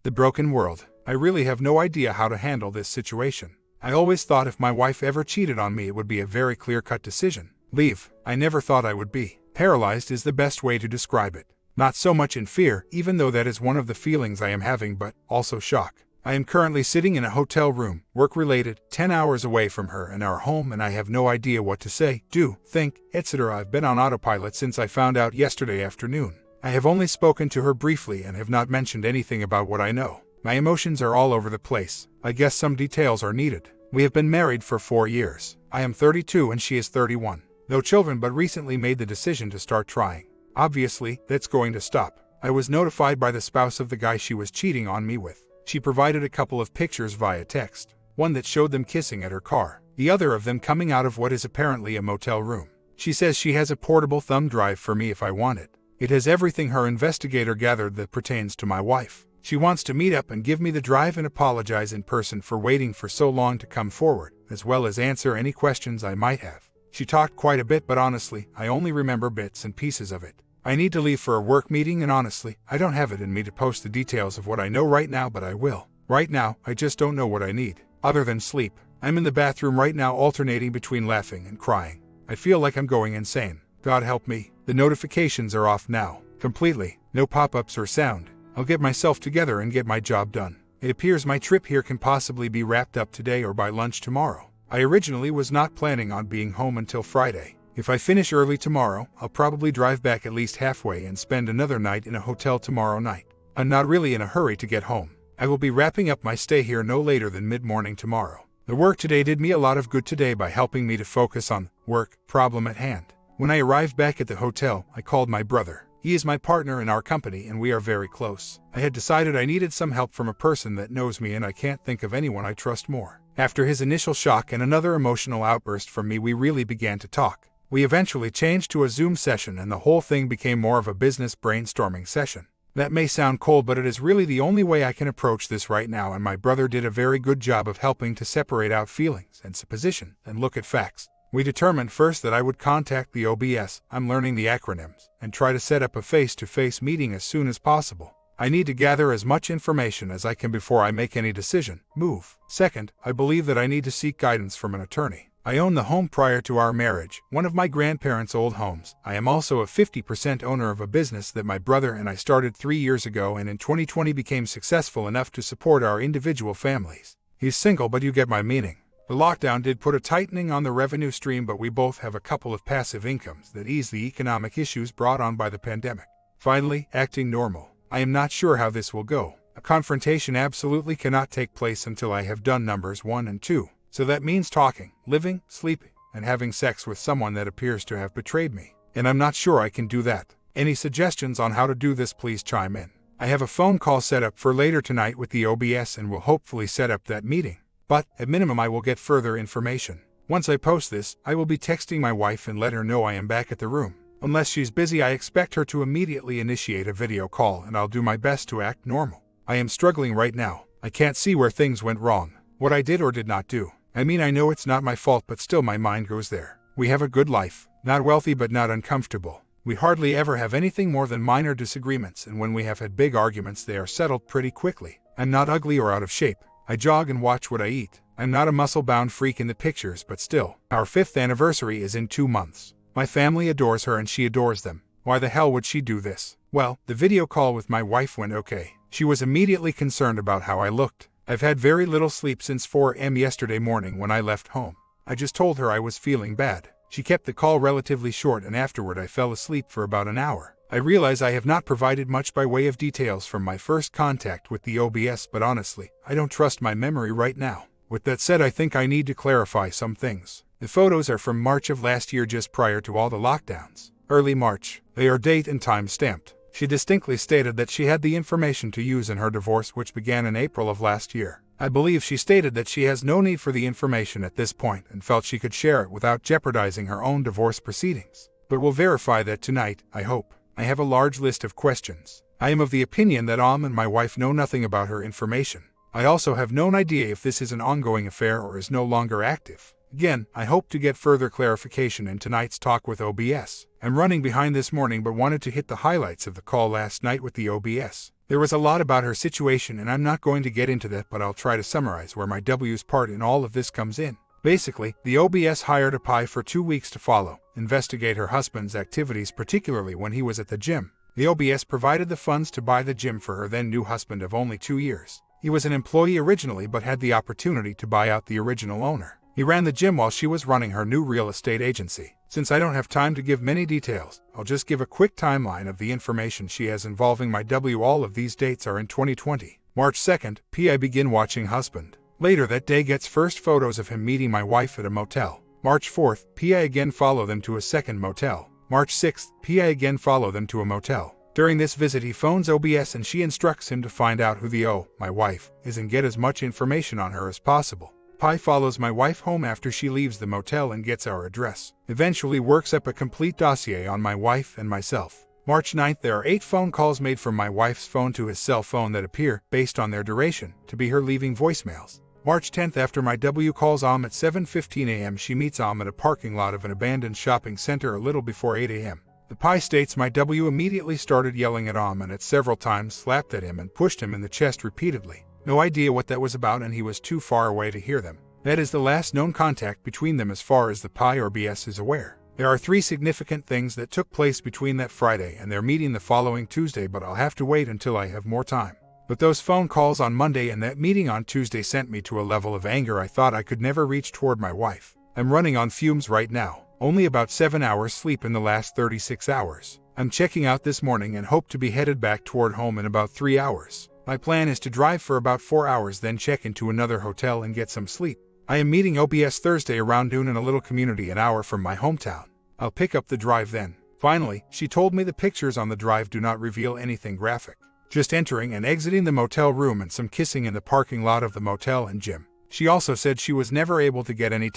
The broken world. I really have no idea how to handle this situation. I always thought if my wife ever cheated on me it would be a very clear-cut decision. Leave. I never thought I would be. Paralyzed is the best way to describe it. Not so much in fear, even though that is one of the feelings I am having, but also shock. I am currently sitting in a hotel room, work-related, 10 hours away from her and our home, and I have no idea what to say, do, think, etc. I've been on autopilot since I found out yesterday afternoon. I have only spoken to her briefly and have not mentioned anything about what I know. My emotions are all over the place. I guess some details are needed. We have been married for 4 years. I am 32 and she is 31. No children, but recently made the decision to start trying. Obviously, that's going to stop. I was notified by the spouse of the guy she was cheating on me with. She provided a couple of pictures via text. One that showed them kissing at her car. The other of them coming out of what is apparently a motel room. She says she has a portable thumb drive for me if I want it. It has everything her investigator gathered that pertains to my wife. She wants to meet up and give me the drive and apologize in person for waiting for so long to come forward, as well as answer any questions I might have. She talked quite a bit, but honestly, I only remember bits and pieces of it. I need to leave for a work meeting and honestly, I don't have it in me to post the details of what I know right now, but I will. Right now, I just don't know what I need, other than sleep. I'm in the bathroom right now alternating between laughing and crying. I feel like I'm going insane. God help me. The notifications are off now. Completely. No pop-ups or sound. I'll get myself together and get my job done. It appears my trip here can possibly be wrapped up today or by lunch tomorrow. I originally was not planning on being home until Friday. If I finish early tomorrow, I'll probably drive back at least halfway and spend another night in a hotel tomorrow night. I'm not really in a hurry to get home. I will be wrapping up my stay here no later than mid-morning tomorrow. The work today did me a lot of good today by helping me to focus on work problem at hand. When I arrived back at the hotel, I called my brother. He is my partner in our company and we are very close. I had decided I needed some help from a person that knows me and I can't think of anyone I trust more. After his initial shock and another emotional outburst from me, we really began to talk. We eventually changed to a Zoom session and the whole thing became more of a business brainstorming session. That may sound cold, but it is really the only way I can approach this right now, and my brother did a very good job of helping to separate out feelings and supposition and look at facts. We determined first that I would contact the OBS, I'm learning the acronyms, and try to set up a face-to-face meeting as soon as possible. I need to gather as much information as I can before I make any decision, move. Second, I believe that I need to seek guidance from an attorney. I owned the home prior to our marriage, one of my grandparents' old homes. I am also a 50% owner of a business that my brother and I started 3 years ago and in 2020 became successful enough to support our individual families. He's single, but you get my meaning. The lockdown did put a tightening on the revenue stream, but we both have a couple of passive incomes that ease the economic issues brought on by the pandemic. Finally, acting normal. I am not sure how this will go. A confrontation absolutely cannot take place until I have done numbers 1 and 2. So that means talking, living, sleeping, and having sex with someone that appears to have betrayed me. And I'm not sure I can do that. Any suggestions on how to do this, please chime in. I have a phone call set up for later tonight with the OBS and will hopefully set up that meeting. But, at minimum, I will get further information. Once I post this, I will be texting my wife and let her know I am back at the room. Unless she's busy, I expect her to immediately initiate a video call and I'll do my best to act normal. I am struggling right now. I can't see where things went wrong, what I did or did not do. I mean, I know it's not my fault, but still my mind goes there. We have a good life, not wealthy but not uncomfortable. We hardly ever have anything more than minor disagreements, and when we have had big arguments they are settled pretty quickly. I'm not ugly or out of shape. I jog and watch what I eat. I'm not a muscle-bound freak in the pictures, but still. Our 5th anniversary is in 2 months. My family adores her and she adores them. Why the hell would she do this? Well, the video call with my wife went okay. She was immediately concerned about how I looked. I've had very little sleep since 4 a.m. yesterday morning when I left home. I just told her I was feeling bad. She kept the call relatively short and afterward I fell asleep for about an hour. I realize I have not provided much by way of details from my first contact with the OBS, but honestly, I don't trust my memory right now. With that said, I think I need to clarify some things. The photos are from March of last year, just prior to all the lockdowns. Early March. They are date and time stamped. She distinctly stated that she had the information to use in her divorce, which began in April of last year. I believe she stated that she has no need for the information at this point and felt she could share it without jeopardizing her own divorce proceedings. But we'll verify that tonight, I hope. I have a large list of questions. I am of the opinion that and my wife know nothing about her information. I also have no idea if this is an ongoing affair or is no longer active. Again, I hope to get further clarification in tonight's talk with OBS. I'm running behind this morning but wanted to hit the highlights of the call last night with the OBS. There was a lot about her situation and I'm not going to get into that, but I'll try to summarize where my W's part in all of this comes in. Basically, the OBS hired a PI for 2 weeks to follow, investigate her husband's activities, particularly when he was at the gym. The OBS provided the funds to buy the gym for her then new husband of only 2 years. He was an employee originally but had the opportunity to buy out the original owner. He ran the gym while she was running her new real estate agency. Since I don't have time to give many details, I'll just give a quick timeline of the information she has involving my W. All of these dates are in 2020. March 2nd, PI begin watching husband. Later that day gets first photos of him meeting my wife at a motel. March 4th, PI again follow them to a second motel. March 6th, PI again follow them to a motel. During this visit he phones OBS and she instructs him to find out who the my wife, is and get as much information on her as possible. PI follows my wife home after she leaves the motel and gets our address. Eventually works up a complete dossier on my wife and myself. March 9th there are 8 phone calls made from my wife's phone to his cell phone that appear, based on their duration, to be her leaving voicemails. March 10th after my W calls at 7:15 a.m. she meets at a parking lot of an abandoned shopping center a little before 8 a.m. The PI states my W immediately started yelling at and at several times slapped at him and pushed him in the chest repeatedly. No idea what that was about and he was too far away to hear them. That is the last known contact between them as far as the PI or BS is aware. There are 3 significant things that took place between that Friday and their meeting the following Tuesday, but I'll have to wait until I have more time. But those phone calls on Monday and that meeting on Tuesday sent me to a level of anger I thought I could never reach toward my wife. I'm running on fumes right now. Only about 7 hours sleep in the last 36 hours. I'm checking out this morning and hope to be headed back toward home in about 3 hours. My plan is to drive for about 4 hours, then check into another hotel and get some sleep. I am meeting OBS Thursday around noon in a little community an hour from my hometown. I'll pick up the drive then. Finally, she told me the pictures on the drive do not reveal anything graphic. Just entering and exiting the motel room and some kissing in the parking lot of the motel and gym. She also said she was never able to get any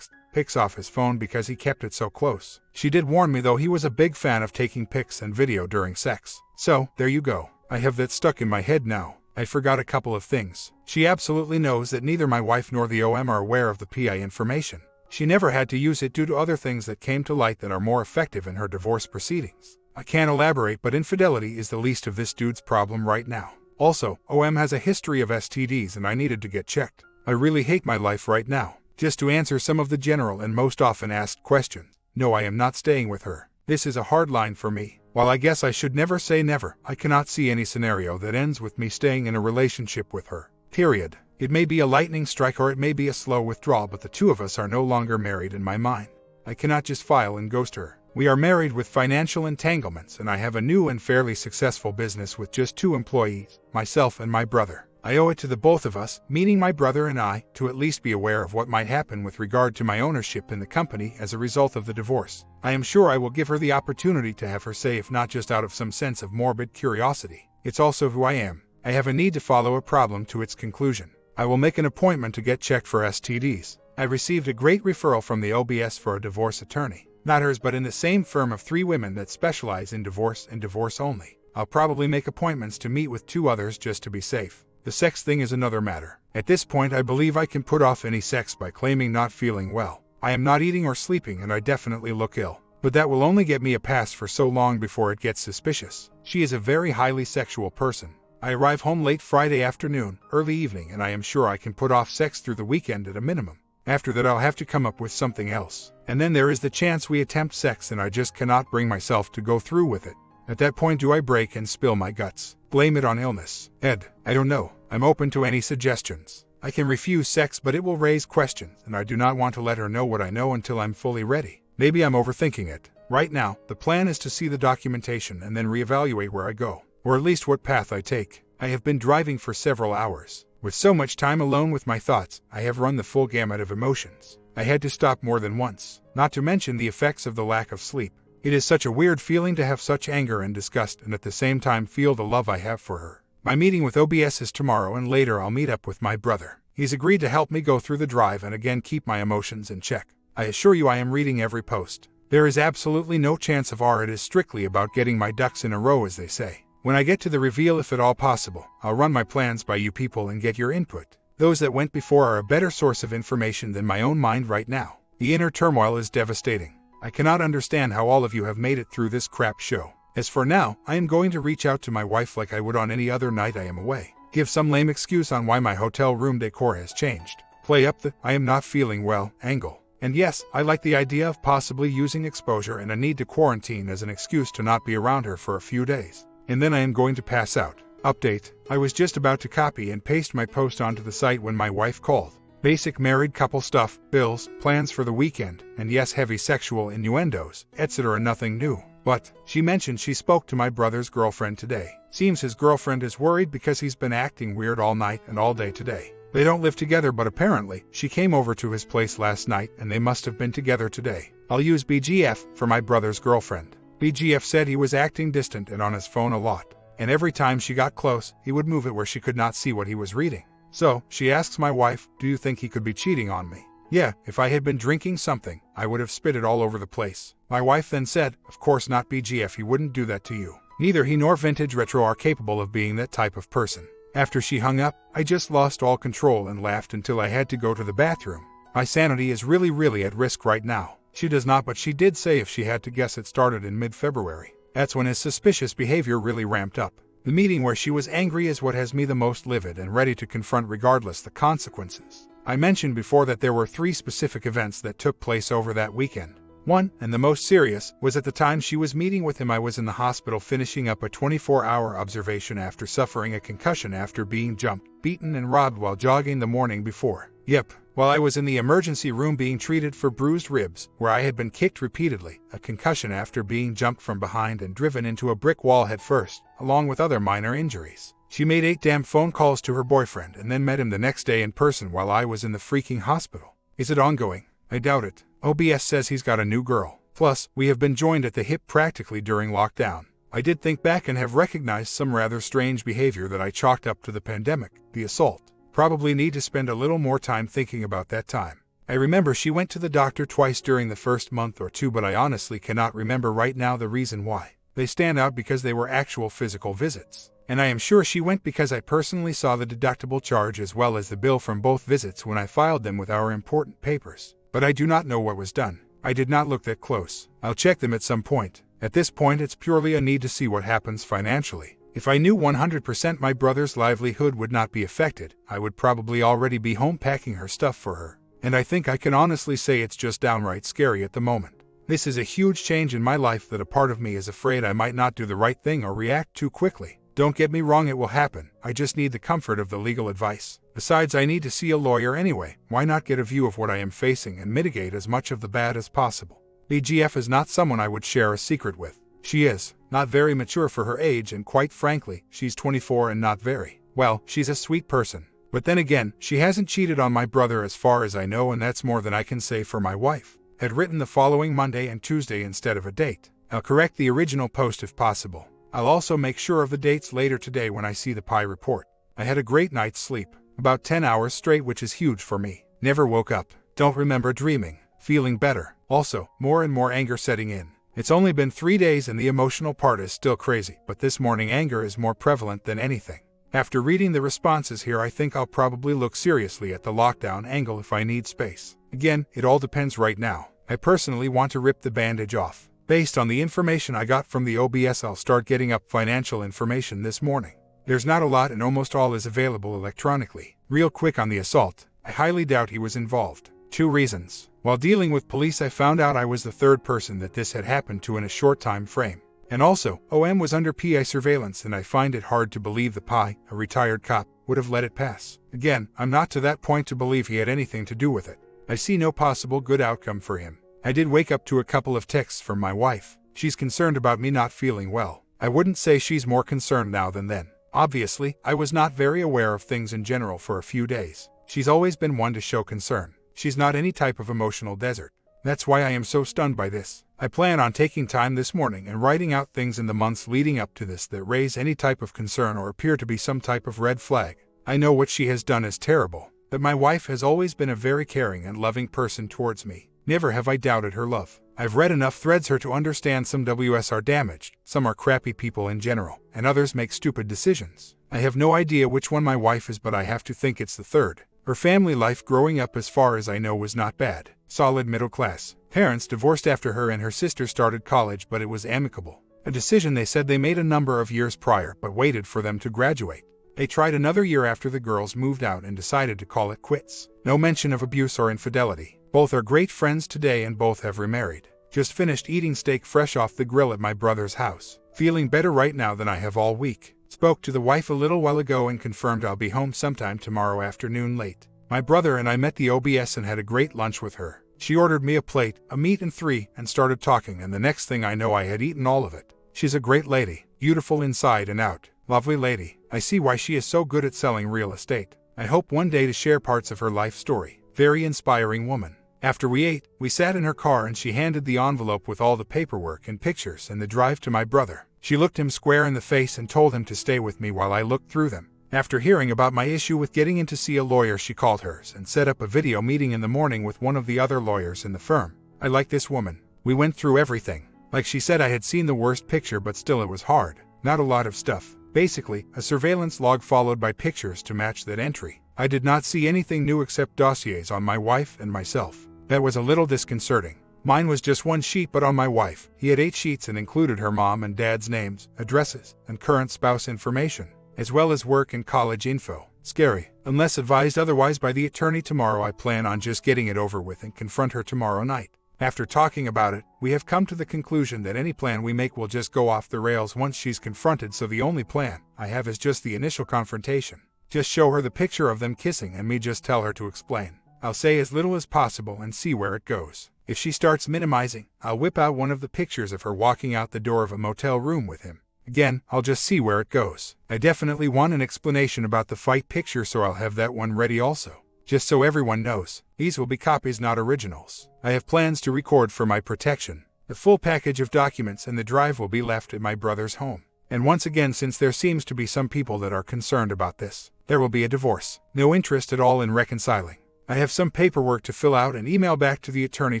pics off his phone because he kept it so close. She did warn me though he was a big fan of taking pics and video during sex. So, there you go. I have that stuck in my head now. I forgot a couple of things. She absolutely knows that neither my wife nor the OM are aware of the PI information. She never had to use it due to other things that came to light that are more effective in her divorce proceedings. I can't elaborate, but infidelity is the least of this dude's problem right now. Also, OM has a history of STDs and I needed to get checked. I really hate my life right now. Just to answer some of the general and most often asked questions, no, I am not staying with her. This is a hard line for me. While I guess I should never say never, I cannot see any scenario that ends with me staying in a relationship with her. Period. It may be a lightning strike or it may be a slow withdrawal, but the two of us are no longer married in my mind. I cannot just file and ghost her. We are married with financial entanglements and I have a new and fairly successful business with just 2 employees, myself and my brother. I owe it to the both of us, meaning my brother and I, to at least be aware of what might happen with regard to my ownership in the company as a result of the divorce. I am sure I will give her the opportunity to have her say, if not just out of some sense of morbid curiosity. It's also who I am. I have a need to follow a problem to its conclusion. I will make an appointment to get checked for STDs. I received a great referral from the OBS for a divorce attorney. Not hers, but in the same firm of 3 women that specialize in divorce and divorce only. I'll probably make appointments to meet with 2 others just to be safe. The sex thing is another matter. At this point I believe I can put off any sex by claiming not feeling well. I am not eating or sleeping and I definitely look ill. But that will only get me a pass for so long before it gets suspicious. She is a very highly sexual person. I arrive home late Friday afternoon, early evening, and I am sure I can put off sex through the weekend at a minimum. After that I'll have to come up with something else. And then there is the chance we attempt sex and I just cannot bring myself to go through with it. At that point do I break and spill my guts? Blame it on illness? Ed, I don't know. I'm open to any suggestions. I can refuse sex, but it will raise questions and I do not want to let her know what I know until I'm fully ready. Maybe I'm overthinking it. Right now, the plan is to see the documentation and then reevaluate where I go. Or at least what path I take. I have been driving for several hours. With so much time alone with my thoughts, I have run the full gamut of emotions. I had to stop more than once, not to mention the effects of the lack of sleep. It is such a weird feeling to have such anger and disgust and at the same time feel the love I have for her. My meeting with OBS is tomorrow and later I'll meet up with my brother. He's agreed to help me go through the drive and again keep my emotions in check. I assure you I am reading every post. There is absolutely no chance of it is strictly about getting my ducks in a row, as they say. When I get to the reveal, if at all possible, I'll run my plans by you people and get your input. Those that went before are a better source of information than my own mind right now. The inner turmoil is devastating. I cannot understand how all of you have made it through this crap show. As for now, I am going to reach out to my wife like I would on any other night I am away. Give some lame excuse on why my hotel room decor has changed. Play up the "I am not feeling well" angle. And yes, I like the idea of possibly using exposure and a need to quarantine as an excuse to not be around her for a few days. And then I am going to pass out. Update: I was just about to copy and paste my post onto the site when my wife called. Basic married couple stuff, bills, plans for the weekend, and yes, heavy sexual innuendos, etc. Nothing new. But she mentioned she spoke to my brother's girlfriend today. Seems his girlfriend is worried because he's been acting weird all night and all day today. They don't live together, but apparently she came over to his place last night and they must have been together today. I'll use BGF for my brother's girlfriend. BGF said he was acting distant and on his phone a lot, and every time she got close, he would move it where she could not see what he was reading. So she asks my wife, "Do you think he could be cheating on me?" Yeah, if I had been drinking something, I would have spit it all over the place. My wife then said, "Of course not, BGF, he wouldn't do that to you. Neither he nor Vintage Retro are capable of being that type of person." After she hung up, I just lost all control and laughed until I had to go to the bathroom. My sanity is really at risk right now. She does not, but she did say if she had to guess it started in mid-February. That's when his suspicious behavior really ramped up. The meeting where she was angry is what has me the most livid and ready to confront regardless the consequences. I mentioned before that there were 3 specific events that took place over that weekend. One, and the most serious, was at the time she was meeting with him I was in the hospital finishing up a 24-hour observation after suffering a concussion after being jumped, beaten and robbed while jogging the morning before. Yep, while I was in the emergency room being treated for bruised ribs, where I had been kicked repeatedly, a concussion after being jumped from behind and driven into a brick wall head first, along with other minor injuries. She made 8 damn phone calls to her boyfriend and then met him the next day in person while I was in the freaking hospital. Is it ongoing? I doubt it. OBS says he's got a new girl. Plus, we have been joined at the hip practically during lockdown. I did think back and have recognized some rather strange behavior that I chalked up to the pandemic, the assault. Probably need to spend a little more time thinking about that time. I remember she went to the doctor twice during the first month or 2, but I honestly cannot remember right now the reason why. They stand out because they were actual physical visits. And I am sure she went because I personally saw the deductible charge as well as the bill from both visits when I filed them with our important papers. But I do not know what was done. I did not look that close. I'll check them at some point. At this point it's purely a need to see what happens financially. If I knew 100% my brother's livelihood would not be affected, I would probably already be home packing her stuff for her. And I think I can honestly say it's just downright scary at the moment. This is a huge change in my life that a part of me is afraid I might not do the right thing or react too quickly. Don't get me wrong, it will happen. I just need the comfort of the legal advice. Besides, I need to see a lawyer anyway. Why not get a view of what I am facing and mitigate as much of the bad as possible? BGF is not someone I would share a secret with. She is not very mature for her age, and quite frankly, she's 24 and not very, well, she's a sweet person. But then again, she hasn't cheated on my brother as far as I know, and that's more than I can say for my wife. Had written the following Monday and Tuesday instead of a date. I'll correct the original post if possible. I'll also make sure of the dates later today when I see the pie report. I had a great night's sleep, about 10 hours straight, which is huge for me. Never woke up, don't remember dreaming, feeling better. Also, more and more anger setting in. It's only been 3 days and the emotional part is still crazy, but this morning anger is more prevalent than anything. After reading the responses here, I think I'll probably look seriously at the lockdown angle if I need space. Again, it all depends right now. I personally want to rip the bandage off. Based on the information I got from the OBS, I'll start getting up financial information this morning. There's not a lot and almost all is available electronically. Real quick on the assault, I highly doubt he was involved. 2 reasons. While dealing with police, I found out I was the 3rd person that this had happened to in a short time frame. And also, OM was under PI surveillance, and I find it hard to believe the PI, a retired cop, would have let it pass. Again, I'm not to that point to believe he had anything to do with it. I see no possible good outcome for him. I did wake up to a couple of texts from my wife. She's concerned about me not feeling well. I wouldn't say she's more concerned now than then. Obviously, I was not very aware of things in general for a few days. She's always been one to show concern. She's not any type of emotional desert. That's why I am so stunned by this. I plan on taking time this morning and writing out things in the months leading up to this that raise any type of concern or appear to be some type of red flag. I know what she has done is terrible, but my wife has always been a very caring and loving person towards me. Never have I doubted her love. I've read enough threads her to understand some WS are damaged, some are crappy people in general, and others make stupid decisions. I have no idea which one my wife is, but I have to think it's the 3rd. Her family life growing up, as far as I know, was not bad. Solid middle class. Parents divorced after her and her sister started college, but it was amicable. a decision they said they made a number of years prior but waited for them to graduate. They tried another year after the girls moved out and decided to call it quits. No mention of abuse or infidelity. Both are great friends today and both have remarried. Just finished eating steak fresh off the grill at my brother's house. Feeling better right now than I have all week. Spoke to the wife a little while ago and confirmed I'll be home sometime tomorrow afternoon late. My brother and I met the OBS and had a great lunch with her. She ordered me a plate, a meat and three, and started talking, and the next thing I know I had eaten all of it. She's a great lady, beautiful inside and out. Lovely lady. I see why she is so good at selling real estate. I hope one day to share parts of her life story. Very inspiring woman. After we ate, we sat in her car and she handed the envelope with all the paperwork and pictures and the drive to my brother. She looked him square in the face and told him to stay with me while I looked through them. After hearing about my issue with getting in to see a lawyer, she called hers and set up a video meeting in the morning with one of the other lawyers in the firm. I like this woman. We went through everything. Like she said, I had seen the worst picture, but still it was hard. Not a lot of stuff. Basically, a surveillance log followed by pictures to match that entry. I did not see anything new except dossiers on my wife and myself. That was a little disconcerting. Mine was just one sheet, but on my wife, he had 8 sheets and included her mom and dad's names, addresses, and current spouse information, as well as work and college info. Scary. Unless advised otherwise by the attorney tomorrow, I plan on just getting it over with and confront her tomorrow night. After talking about it, we have come to the conclusion that any plan we make will just go off the rails once she's confronted, so the only plan I have is just the initial confrontation. Just show her the picture of them kissing and me just tell her to explain. I'll say as little as possible and see where it goes. If she starts minimizing, I'll whip out one of the pictures of her walking out the door of a motel room with him. Again, I'll just see where it goes. I definitely want an explanation about the fight picture, so I'll have that one ready also. Just so everyone knows, these will be copies, not originals. I have plans to record for my protection. The full package of documents and the drive will be left at my brother's home. And once again, since there seems to be some people that are concerned about this, there will be a divorce. No interest at all in reconciling. I have some paperwork to fill out and email back to the attorney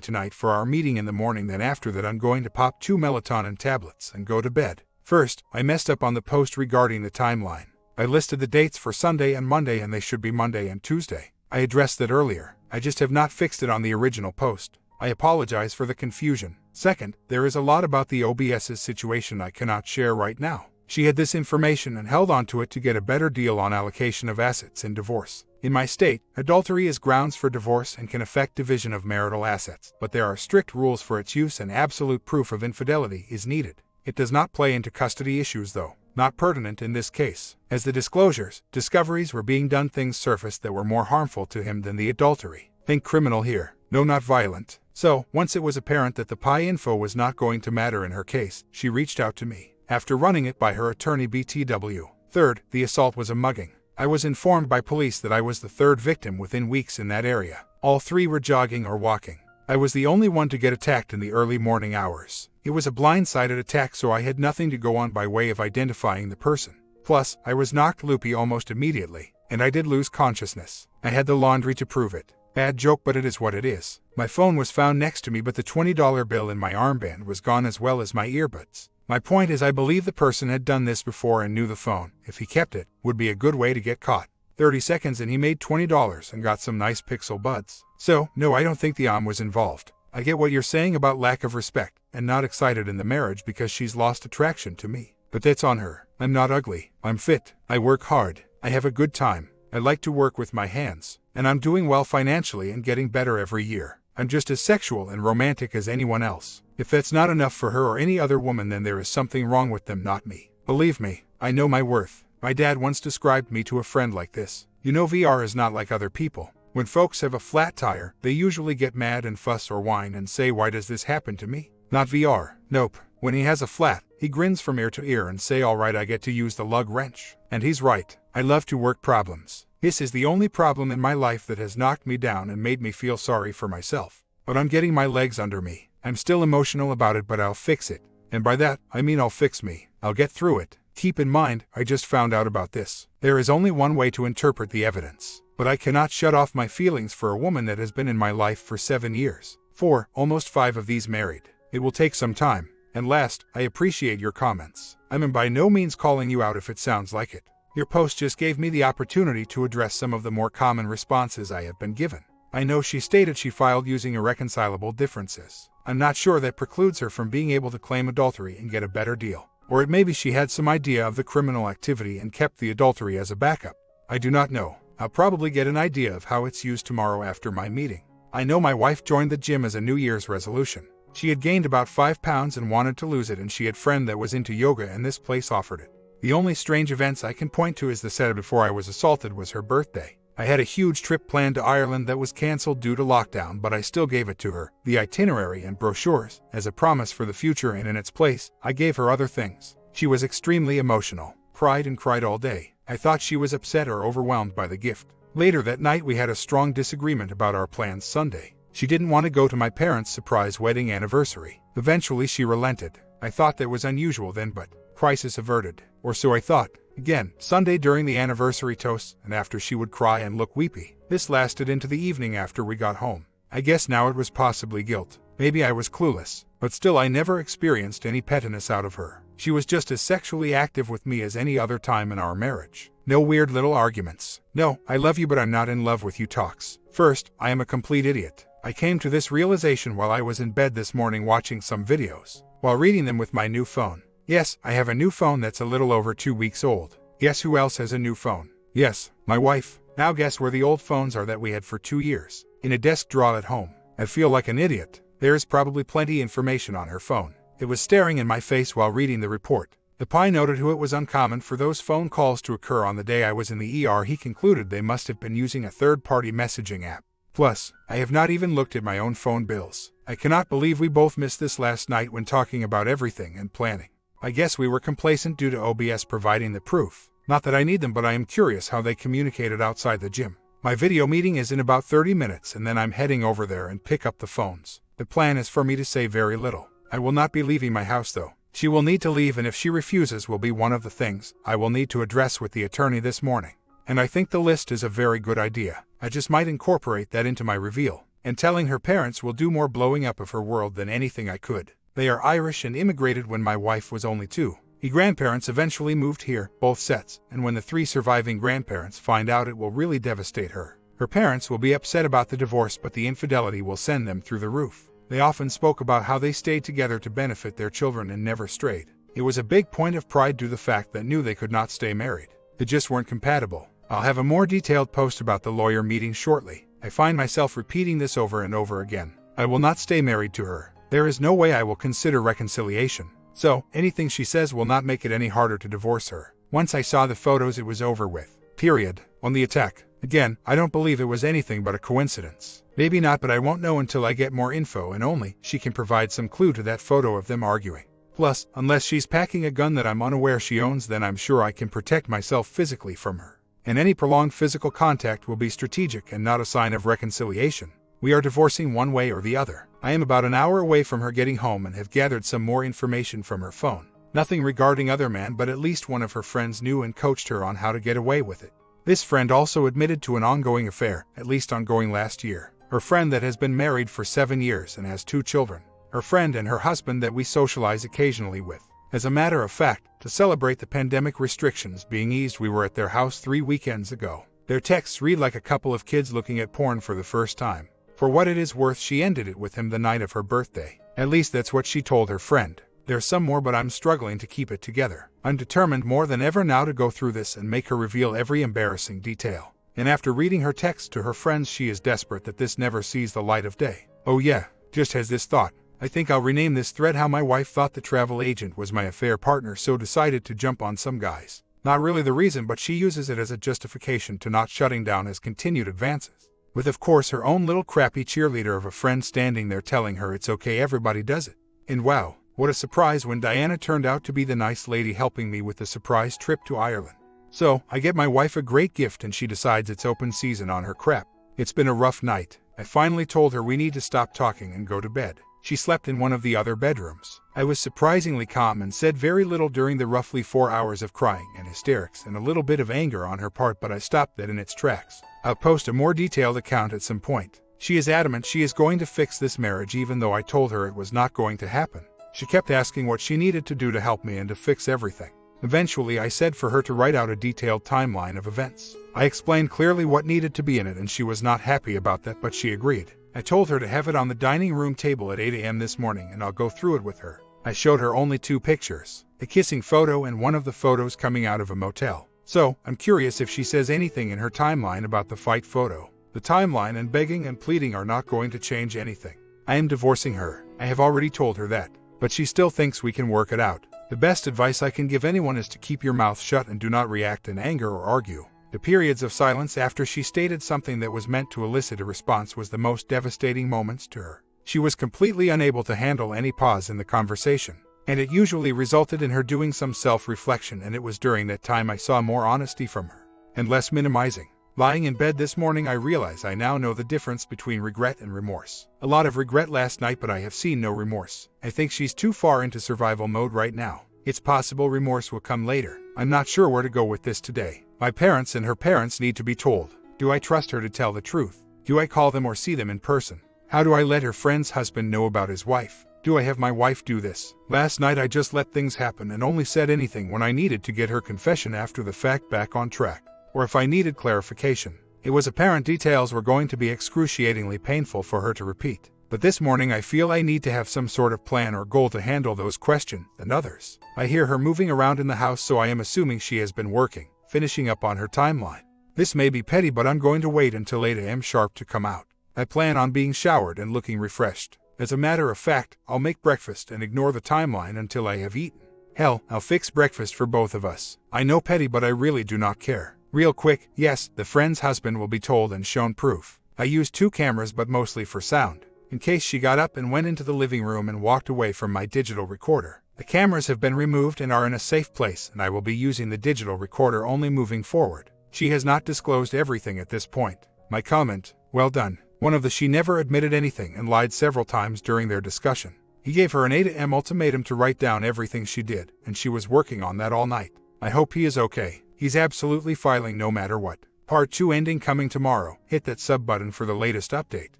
tonight for our meeting in the morning. Then after that, I'm going to pop 2 melatonin tablets and go to bed. First, I messed up on the post regarding the timeline. I listed the dates for Sunday and Monday, and they should be Monday and Tuesday. I addressed that earlier. I just have not fixed it on the original post. I apologize for the confusion. Second, there is a lot about the OBS's situation I cannot share right now. She had this information and held on to it to get a better deal on allocation of assets in divorce. In my state, adultery is grounds for divorce and can affect division of marital assets, but there are strict rules for its use and absolute proof of infidelity is needed. It does not play into custody issues, though. Not pertinent in this case. As the discoveries were being done, things surfaced that were more harmful to him than the adultery. Think criminal here. No, not violent. So, once it was apparent that the PI info was not going to matter in her case, she reached out to me. After running it by her attorney BTW. Third, the assault was a mugging. I was informed by police that I was the 3rd victim within weeks in that area. All 3 were jogging or walking. I was the only one to get attacked in the early morning hours. It was a blindsided attack, so I had nothing to go on by way of identifying the person. Plus, I was knocked loopy almost immediately, and I did lose consciousness. I had the laundry to prove it. Bad joke, but it is what it is. My phone was found next to me, but the $20 bill in my armband was gone, as well as my earbuds. My point is, I believe the person had done this before and knew the phone, if he kept it, would be a good way to get caught. 30 seconds and he made $20 and got some nice Pixel buds. So, no, I don't think the was involved. I get what you're saying about lack of respect and not excited in the marriage because she's lost attraction to me. But that's on her. I'm not ugly. I'm fit. I work hard. I have a good time. I like to work with my hands. And I'm doing well financially and getting better every year. I'm just as sexual and romantic as anyone else. If that's not enough for her or any other woman, then there is something wrong with them, not me. Believe me, I know my worth. My dad once described me to a friend like this. You know, VR is not like other people. When folks have a flat tire, they usually get mad and fuss or whine and say, why does this happen to me? Not VR. Nope. When he has a flat, he grins from ear to ear and say, all right, I get to use the lug wrench. And he's right. I love to work problems. This is the only problem in my life that has knocked me down and made me feel sorry for myself. But I'm getting my legs under me. I'm still emotional about it, but I'll fix it. And by that, I mean I'll fix me. I'll get through it. Keep in mind, I just found out about this. There is only one way to interpret the evidence. But I cannot shut off my feelings for a woman that has been in my life for 7 years. 4, almost 5 of these married. It will take some time. And last, I appreciate your comments. I'm by no means calling you out if it sounds like it. Your post just gave me the opportunity to address some of the more common responses I have been given. I know she stated she filed using irreconcilable differences. I'm not sure that precludes her from being able to claim adultery and get a better deal. Or it may be she had some idea of the criminal activity and kept the adultery as a backup. I do not know. I'll probably get an idea of how it's used tomorrow after my meeting. I know my wife joined the gym as a New Year's resolution. She had gained about 5 pounds and wanted to lose it, and she had a friend that was into yoga and this place offered it. The only strange events I can point to is the Saturday before I was assaulted was her birthday. I had a huge trip planned to Ireland that was cancelled due to lockdown, but I still gave it to her, the itinerary and brochures, as a promise for the future, and in its place, I gave her other things. She was extremely emotional, cried and cried all day. I thought she was upset or overwhelmed by the gift. Later that night we had a strong disagreement about our plans Sunday. She didn't want to go to my parents' surprise wedding anniversary. Eventually she relented. I thought that was unusual then, but crisis averted. Or so I thought. Again, Sunday during the anniversary toast, and after she would cry and look weepy. This lasted into the evening after we got home. I guess now it was possibly guilt. Maybe I was clueless, but still I never experienced any pettiness out of her. She was just as sexually active with me as any other time in our marriage. No weird little arguments. No, I love you but I'm not in love with you talks. First, I am a complete idiot. I came to this realization while I was in bed this morning watching some videos, while reading them with my new phone. Yes, I have a new phone that's a little over 2 weeks old. Guess who else has a new phone? Yes, my wife. Now guess where the old phones are that we had for 2 years? In a desk drawer at home. I feel like an idiot. There is probably plenty information on her phone. It was staring in my face while reading the report. The PI noted who it was uncommon for those phone calls to occur on the day I was in the ER. He concluded they must have been using a third-party messaging app. Plus, I have not even looked at my own phone bills. I cannot believe we both missed this last night when talking about everything and planning. I guess we were complacent due to OBS providing the proof. Not that I need them, but I am curious how they communicated outside the gym. My video meeting is in about 30 minutes and then I'm heading over there and pick up the phones. The plan is for me to say very little. I will not be leaving my house though. She will need to leave, and if she refuses will be one of the things I will need to address with the attorney this morning. And I think the list is a very good idea. I just might incorporate that into my reveal. And telling her parents will do more blowing up of her world than anything I could. They are Irish and immigrated when my wife was only 2. The grandparents eventually moved here, both sets, and when the 3 surviving grandparents find out, it will really devastate her. Her parents will be upset about the divorce, but the infidelity will send them through the roof. They often spoke about how they stayed together to benefit their children and never strayed. It was a big point of pride due to the fact that knew they could not stay married. They just weren't compatible. I'll have a more detailed post about the lawyer meeting shortly. I find myself repeating this over and over again. I will not stay married to her. There is no way I will consider reconciliation. So, anything she says will not make it any harder to divorce her. Once I saw the photos, it was over with. Period. On the attack. Again, I don't believe it was anything but a coincidence. Maybe not, but I won't know until I get more info, and only she can provide some clue to that photo of them arguing. Plus, unless she's packing a gun that I'm unaware she owns, then I'm sure I can protect myself physically from her. And any prolonged physical contact will be strategic and not a sign of reconciliation. We are divorcing one way or the other. I am about an hour away from her getting home and have gathered some more information from her phone. Nothing regarding other man, but at least one of her friends knew and coached her on how to get away with it. This friend also admitted to an ongoing affair, at least ongoing last year. Her friend that has been married for 7 years and has 2 children. Her friend and her husband that we socialize occasionally with. As a matter of fact, to celebrate the pandemic restrictions being eased, we were at their house 3 weekends ago. Their texts read like a couple of kids looking at porn for the first time. For what it is worth, she ended it with him the night of her birthday. At least that's what she told her friend. There's some more, but I'm struggling to keep it together. I'm determined more than ever now to go through this and make her reveal every embarrassing detail. And after reading her text to her friends, she is desperate that this never sees the light of day. Oh yeah, just has this thought. I think I'll rename this thread "How My Wife Thought the Travel Agent Was My Affair Partner, So Decided to Jump on Some Guys." Not really the reason, but she uses it as a justification to not shutting down his continued advances. With of course her own little crappy cheerleader of a friend standing there telling her it's okay, everybody does it. And wow, what a surprise when Diana turned out to be the nice lady helping me with the surprise trip to Ireland. So, I get my wife a great gift and she decides it's open season on her crap. It's been a rough night. I finally told her we need to stop talking and go to bed. She slept in one of the other bedrooms. I was surprisingly calm and said very little during the roughly 4 hours of crying and hysterics and a little bit of anger on her part, but I stopped that in its tracks. I'll post a more detailed account at some point. She is adamant she is going to fix this marriage even though I told her it was not going to happen. She kept asking what she needed to do to help me and to fix everything. Eventually I said for her to write out a detailed timeline of events. I explained clearly what needed to be in it and she was not happy about that, but she agreed. I told her to have it on the dining room table at 8 a.m. this morning and I'll go through it with her. I showed her only 2 pictures, a kissing photo and one of the photos coming out of a motel. So, I'm curious if she says anything in her timeline about the fight photo. The timeline and begging and pleading are not going to change anything. I am divorcing her. I have already told her that. But she still thinks we can work it out. The best advice I can give anyone is to keep your mouth shut and do not react in anger or argue. The periods of silence after she stated something that was meant to elicit a response was the most devastating moments to her. She was completely unable to handle any pause in the conversation, and it usually resulted in her doing some self-reflection, and it was during that time I saw more honesty from her, and less minimizing. Lying in bed this morning, I realize I now know the difference between regret and remorse. A lot of regret last night, but I have seen no remorse. I think she's too far into survival mode right now. It's possible remorse will come later. I'm not sure where to go with this today. My parents and her parents need to be told. Do I trust her to tell the truth? Do I call them or see them in person? How do I let her friend's husband know about his wife? Do I have my wife do this? Last night I just let things happen and only said anything when I needed to get her confession after the fact back on track, or if I needed clarification. It was apparent details were going to be excruciatingly painful for her to repeat. But this morning I feel I need to have some sort of plan or goal to handle those questions and others. I hear her moving around in the house, so I am assuming she has been working, finishing up on her timeline. This may be petty, but I'm going to wait until 8 a.m. sharp to come out. I plan on being showered and looking refreshed. As a matter of fact, I'll make breakfast and ignore the timeline until I have eaten. Hell, I'll fix breakfast for both of us. I know petty, but I really do not care. Real quick, yes, the friend's husband will be told and shown proof. I used 2 cameras, but mostly for sound, in case she got up and went into the living room and walked away from my digital recorder. The cameras have been removed and are in a safe place, and I will be using the digital recorder only moving forward. She has not disclosed everything at this point. My comment, well done. One of the she never admitted anything and lied several times during their discussion. He gave her an 8 a.m. ultimatum to write down everything she did, and she was working on that all night. I hope he is okay. He's absolutely filing no matter what. Part 2 ending coming tomorrow. Hit that sub button for the latest update.